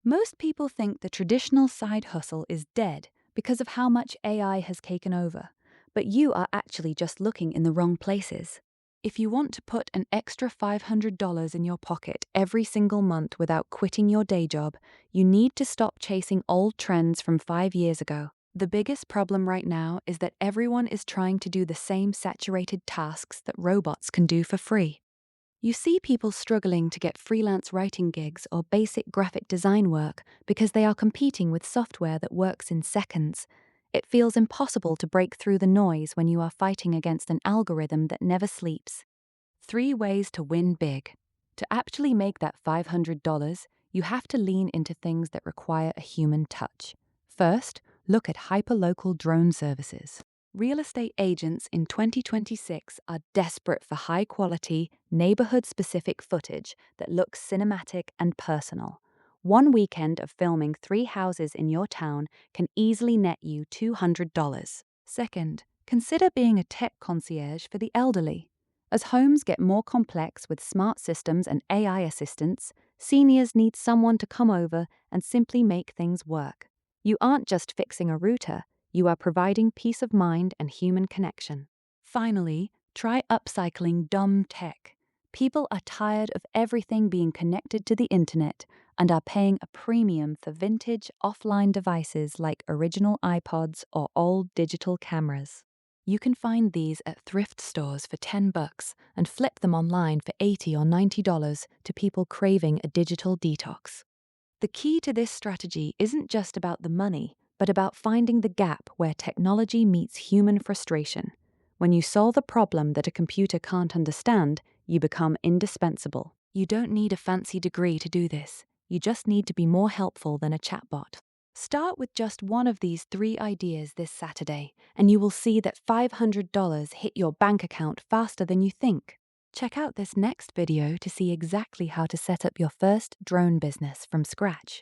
Most people think the traditional side hustle is dead because of how much AI has taken over, but you are actually just looking in the wrong places. If you want to put an extra $500 in your pocket every single month without quitting your day job, you need to stop chasing old trends from 5 years ago. The biggest problem right now is that everyone is trying to do the same saturated tasks that robots can do for free. You see people struggling to get freelance writing gigs or basic graphic design work because they are competing with software that works in seconds. It feels impossible to break through the noise when you are fighting against an algorithm that never sleeps. 3 ways to win big. To actually make that $500, you have to lean into things that require a human touch. First, look at hyperlocal drone services. Real estate agents in 2026 are desperate for high quality, neighborhood specific footage that looks cinematic and personal. One weekend of filming 3 houses in your town can easily net you $200. Second, consider being a tech concierge for the elderly. As homes get more complex with smart systems and AI assistants, seniors need someone to come over and simply make things work. You aren't just fixing a router, you are providing peace of mind and human connection. Finally, try upcycling dumb tech. People are tired of everything being connected to the internet and are paying a premium for vintage offline devices like original iPods or old digital cameras. You can find these at thrift stores for $10 and flip them online for $80 or $90 to people craving a digital detox. The key to this strategy isn't just about the money, but about finding the gap where technology meets human frustration. When you solve a problem that a computer can't understand, you become indispensable. You don't need a fancy degree to do this. You just need to be more helpful than a chatbot. Start with just one of these 3 ideas this Saturday, and you will see that $500 hit your bank account faster than you think. Check out this next video to see exactly how to set up your first drone business from scratch.